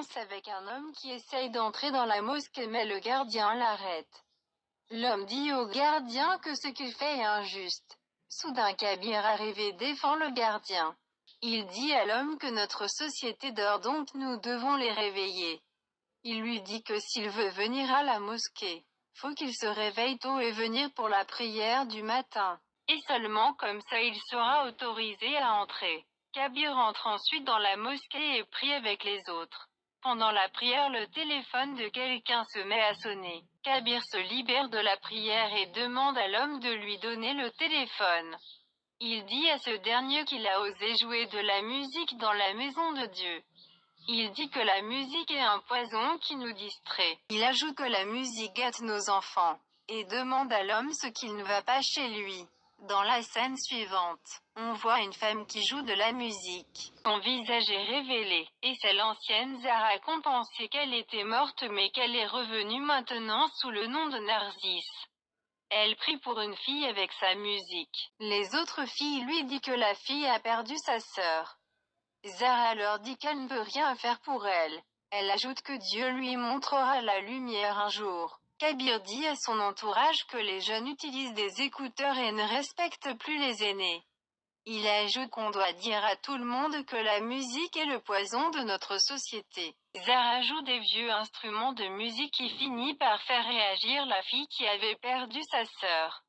commence avec un homme qui essaye d'entrer dans la mosquée mais le gardien l'arrête. L'homme dit au gardien que ce qu'il fait est injuste. Soudain Kabir arrive et défend le gardien. Il dit à l'homme que notre société dort donc nous devons les réveiller. Il lui dit que s'il veut venir à la mosquée, faut qu'il se réveille tôt et venir pour la prière du matin. Et seulement comme ça il sera autorisé à entrer. Kabir entre ensuite dans la mosquée et prie avec les autres. Pendant la prière, le téléphone de quelqu'un se met à sonner. Kabir se libère de la prière et demande à l'homme de lui donner le téléphone. Il dit à ce dernier qu'il a osé jouer de la musique dans la maison de Dieu. Il dit que la musique est un poison qui nous distrait. Il ajoute que la musique gâte nos enfants, et demande à l'homme ce qu'il ne va pas chez lui. Dans la scène suivante, on voit une femme qui joue de la musique. Son visage est révélé, et c'est l'ancienne Zara qu'on pensait qu'elle était morte mais qu'elle est revenue maintenant sous le nom de Narcisse. Elle prie pour une fille avec sa musique. Les autres filles lui disent que la fille a perdu sa sœur. Zara leur dit qu'elle ne peut rien faire pour elle. Elle ajoute que Dieu lui montrera la lumière un jour. Kabir dit à son entourage que les jeunes utilisent des écouteurs et ne respectent plus les aînés. Il ajoute qu'on doit dire à tout le monde que la musique est le poison de notre société. Zara joue des vieux instruments de musique qui finit par faire réagir la fille qui avait perdu sa sœur.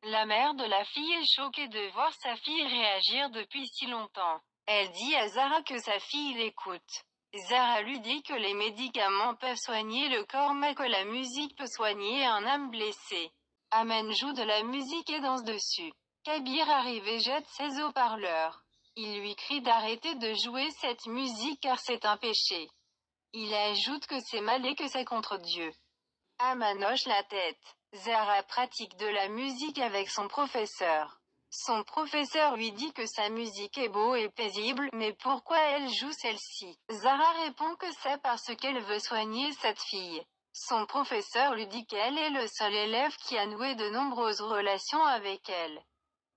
La mère de la fille est choquée de voir sa fille réagir depuis si longtemps. Elle dit à Zara que sa fille l'écoute. Zara lui dit que les médicaments peuvent soigner le corps mais que la musique peut soigner un âme blessée. Amen joue de la musique et danse dessus. Kabir arrive et jette ses haut-parleurs. Il lui crie d'arrêter de jouer cette musique car c'est un péché. Il ajoute que c'est mal et que c'est contre Dieu. Aman hoche la tête. Zara pratique de la musique avec son professeur. Son professeur lui dit que sa musique est beau et paisible, mais pourquoi elle joue celle-ci? Zara répond que c'est parce qu'elle veut soigner cette fille. Son professeur lui dit qu'elle est le seul élève qui a noué de nombreuses relations avec elle.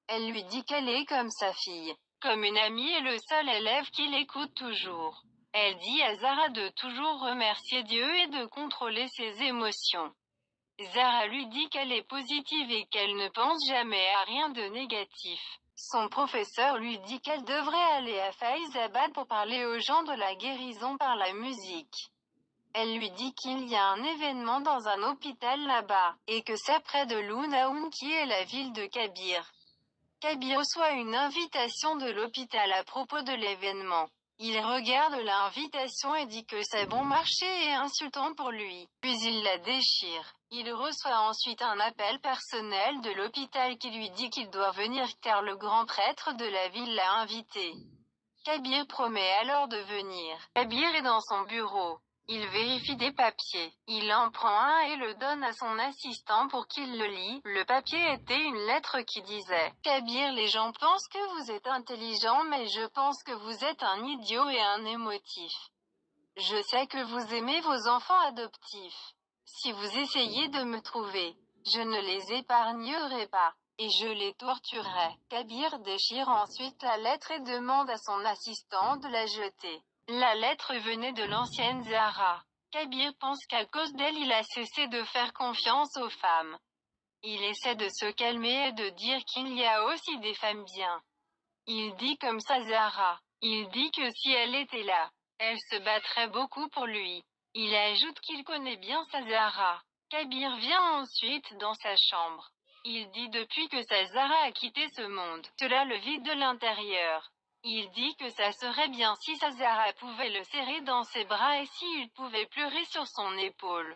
Elle lui dit qu'elle est comme sa fille, comme une amie et le seul élève qui l'écoute toujours. Elle dit à Zara de toujours remercier Dieu et de contrôler ses émotions. Zara lui dit qu'elle est positive et qu'elle ne pense jamais à rien de négatif. Son professeur lui dit qu'elle devrait aller à Faizabad pour parler aux gens de la guérison par la musique. Elle lui dit qu'il y a un événement dans un hôpital là-bas, et que c'est près de Lunaoum qui est la ville de Kabir. Kabir reçoit une invitation de l'hôpital à propos de l'événement. Il regarde l'invitation et dit que c'est bon marché et insultant pour lui. Puis il la déchire. Il reçoit ensuite un appel personnel de l'hôpital qui lui dit qu'il doit venir car le grand prêtre de la ville l'a invité. Kabir promet alors de venir. Kabir est dans son bureau. Il vérifie des papiers. Il en prend un et le donne à son assistant pour qu'il le lit. Le papier était une lettre qui disait « Kabir, les gens pensent que vous êtes intelligent mais je pense que vous êtes un idiot et un émotif. Je sais que vous aimez vos enfants adoptifs. Si vous essayez de me trouver, je ne les épargnerai pas. Et je les torturerai. » Kabir déchire ensuite la lettre et demande à son assistant de la jeter. La lettre venait de l'ancienne Zara. Kabir pense qu'à cause d'elle il a cessé de faire confiance aux femmes. Il essaie de se calmer et de dire qu'il y a aussi des femmes bien. Il dit comme ça Zara. Il dit que si elle était là, elle se battrait beaucoup pour lui. Il ajoute qu'il connaît bien sa Zara. Kabir vient ensuite dans sa chambre. Il dit depuis que sa Zara a quitté ce monde, cela le vide de l'intérieur. Il dit que ça serait bien si sa Zara pouvait le serrer dans ses bras et s'il pouvait pleurer sur son épaule.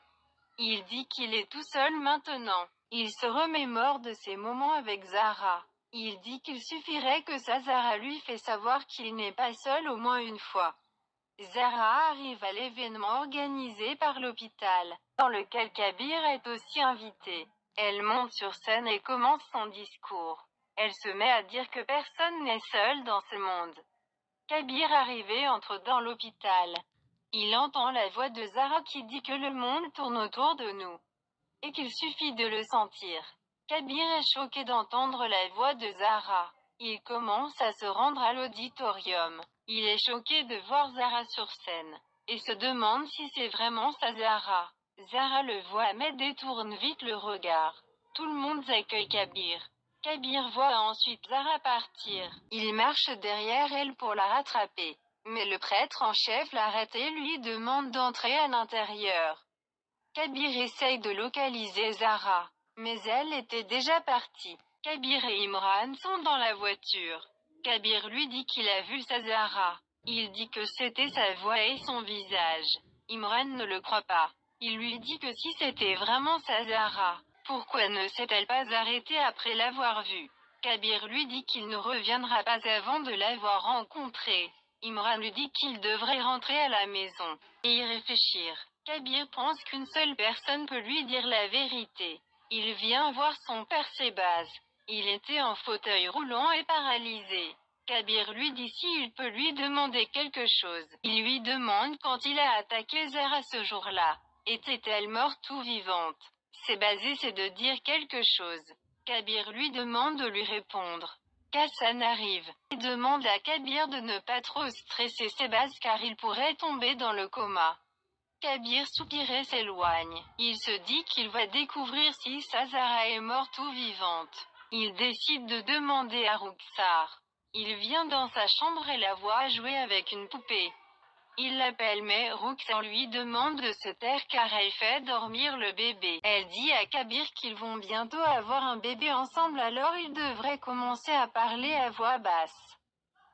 Il dit qu'il est tout seul maintenant. Il se remémore de ses moments avec Zara. Il dit qu'il suffirait que sa Zara lui fait savoir qu'il n'est pas seul au moins une fois. Zara arrive à l'événement organisé par l'hôpital, dans lequel Kabir est aussi invité. Elle monte sur scène et commence son discours. Elle se met à dire que personne n'est seul dans ce monde. Kabir arrivé entre dans l'hôpital. Il entend la voix de Zara qui dit que le monde tourne autour de nous, et qu'il suffit de le sentir. Kabir est choqué d'entendre la voix de Zara. Il commence à se rendre à l'auditorium. Il est choqué de voir Zara sur scène. et se demande si c'est vraiment sa Zara. Zara le voit mais détourne vite le regard. Tout le monde accueille Kabir. Kabir voit ensuite Zara partir. Il marche derrière elle pour la rattraper. Mais le prêtre en chef l'arrête et lui demande d'entrer à l'intérieur. Kabir essaye de localiser Zara, mais elle était déjà partie. Kabir et Imran sont dans la voiture. Kabir lui dit qu'il a vu sa Zara. Il dit que c'était sa voix et son visage. Imran ne le croit pas. Il lui dit que si c'était vraiment sa Zara, pourquoi ne s'est-elle pas arrêtée après l'avoir vue? Kabir lui dit qu'il ne reviendra pas avant de l'avoir rencontrée. Imran lui dit qu'il devrait rentrer à la maison et y réfléchir. Kabir pense qu'une seule personne peut lui dire la vérité. Il vient voir son père Sebaz. Il était en fauteuil roulant et paralysé. Kabir lui dit s'il peut lui demander quelque chose. Il lui demande quand il a attaqué Zara ce jour-là. Était-elle morte ou vivante? Sebaz essaie de dire quelque chose. Kabir lui demande de lui répondre. Hassan arrive et demande à Kabir de ne pas trop stresser Sebaz car il pourrait tomber dans le coma. Kabir soupire et s'éloigne. Il se dit qu'il va découvrir si sa Zara est morte ou vivante. Il décide de demander à Rukhsar. Il vient dans sa chambre et la voit jouer avec une poupée. Il l'appelle mais Rukhsar lui demande de se taire car elle fait dormir le bébé. Elle dit à Kabir qu'ils vont bientôt avoir un bébé ensemble alors ils devraient commencer à parler à voix basse.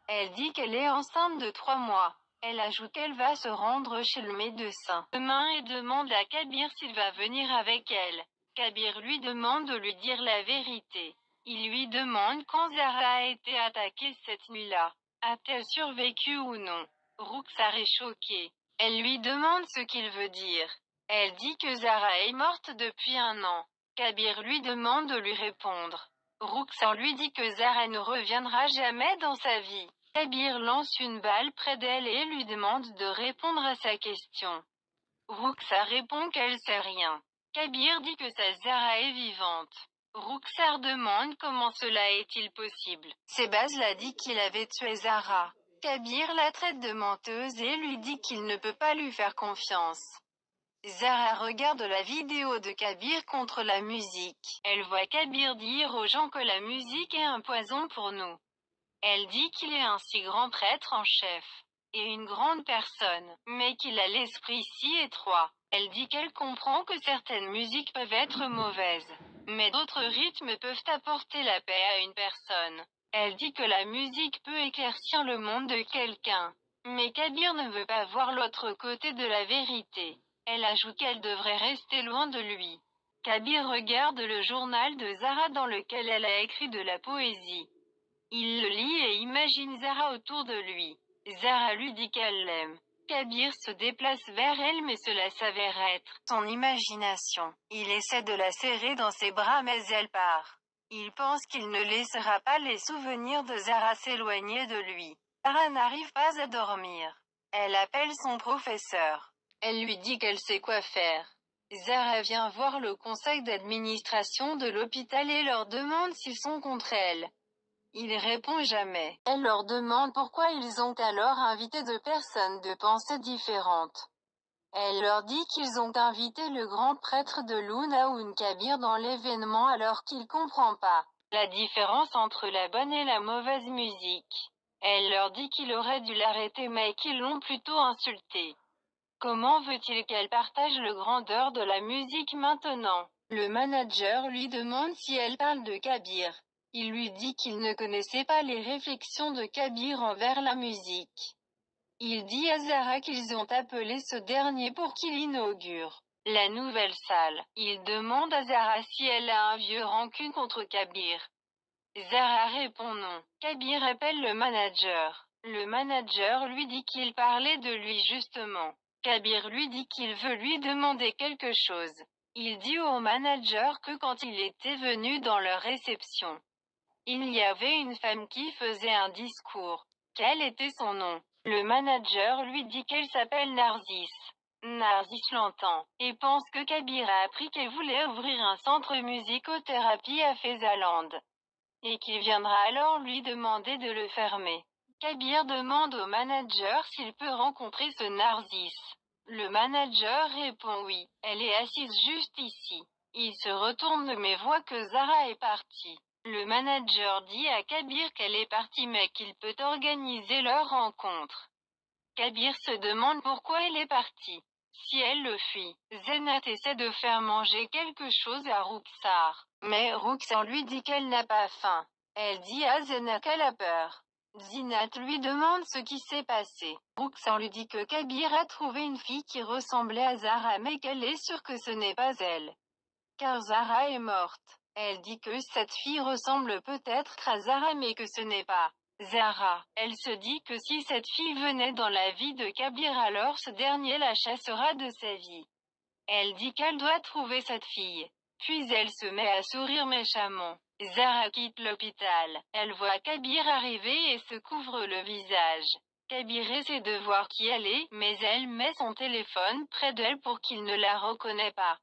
Elle dit qu'elle est enceinte de 3 mois. Elle ajoute qu'elle va se rendre chez le médecin demain et demande à Kabir s'il va venir avec elle. Kabir lui demande de lui dire la vérité. Il lui demande quand Zara a été attaquée cette nuit-là. A-t-elle survécu ou non? Rukhsar est choquée. Elle lui demande ce qu'il veut dire. Elle dit que Zara est morte depuis 1 an. Kabir lui demande de lui répondre. Rukhsar lui dit que Zara ne reviendra jamais dans sa vie. Kabir lance une balle près d'elle et lui demande de répondre à sa question. Rukhsar répond qu'elle sait rien. Kabir dit que sa Zara est vivante. Rukhsar demande comment cela est-il possible. Sebaz l'a dit qu'il avait tué Zara. Kabir la traite de menteuse et lui dit qu'il ne peut pas lui faire confiance. Zara regarde la vidéo de Kabir contre la musique. Elle voit Kabir dire aux gens que la musique est un poison pour nous. Elle dit qu'il est un si grand prêtre en chef, et une grande personne, mais qu'il a l'esprit si étroit. Elle dit qu'elle comprend que certaines musiques peuvent être mauvaises, mais d'autres rythmes peuvent apporter la paix à une personne. Elle dit que la musique peut éclaircir le monde de quelqu'un. Mais Kabir ne veut pas voir l'autre côté de la vérité. Elle ajoute qu'elle devrait rester loin de lui. Kabir regarde le journal de Zara dans lequel elle a écrit de la poésie. Il le lit et imagine Zara autour de lui. Zara lui dit qu'elle l'aime. Kabir se déplace vers elle mais cela s'avère être son imagination. Il essaie de la serrer dans ses bras mais elle part. Il pense qu'il ne laissera pas les souvenirs de Zara s'éloigner de lui. Zara n'arrive pas à dormir. Elle appelle son professeur. Elle lui dit qu'elle sait quoi faire. Zara vient voir le conseil d'administration de l'hôpital et leur demande s'ils sont contre elle. Il répond jamais. Elle leur demande pourquoi ils ont alors invité 2 personnes de pensée différentes. Elle leur dit qu'ils ont invité le grand prêtre de Lunaoun Kabir dans l'événement alors qu'il comprend pas la différence entre la bonne et la mauvaise musique. Elle leur dit qu'il aurait dû l'arrêter mais qu'ils l'ont plutôt insulté. Comment veut-il qu'elle partage le grandeur de la musique maintenant? Le manager lui demande si elle parle de Kabir. Il lui dit qu'il ne connaissait pas les réflexions de Kabir envers la musique. Il dit à Zara qu'ils ont appelé ce dernier pour qu'il inaugure la nouvelle salle. Il demande à Zara si elle a un vieux rancune contre Kabir. Zara répond non. Kabir appelle le manager. Le manager lui dit qu'il parlait de lui justement. Kabir lui dit qu'il veut lui demander quelque chose. Il dit au manager que quand il était venu dans leur réception, il y avait une femme qui faisait un discours. Quel était son nom? Le manager lui dit qu'elle s'appelle Narcisse. Narcisse l'entend, et pense que Kabir a appris qu'elle voulait ouvrir un centre musicothérapie à Faisaland. Et qu'il viendra alors lui demander de le fermer. Kabir demande au manager s'il peut rencontrer ce Narcisse. Le manager répond oui, elle est assise juste ici. Il se retourne mais voit que Zara est partie. Le manager dit à Kabir qu'elle est partie mais qu'il peut organiser leur rencontre. Kabir se demande pourquoi elle est partie. Si elle le fuit, Zenat essaie de faire manger quelque chose à Rukhsar. Mais Rukhsar lui dit qu'elle n'a pas faim. Elle dit à Zenat qu'elle a peur. Zinat lui demande ce qui s'est passé. Rukhsar lui dit que Kabir a trouvé une fille qui ressemblait à Zara mais qu'elle est sûre que ce n'est pas elle. Car Zara est morte. Elle dit que cette fille ressemble peut-être à Zara mais que ce n'est pas Zara. Elle se dit que si cette fille venait dans la vie de Kabir alors ce dernier la chassera de sa vie. Elle dit qu'elle doit trouver cette fille. Puis elle se met à sourire méchamment. Zara quitte l'hôpital. Elle voit Kabir arriver et se couvre le visage. Kabir essaie de voir qui elle est, mais elle met son téléphone près d'elle pour qu'il ne la reconnaisse pas.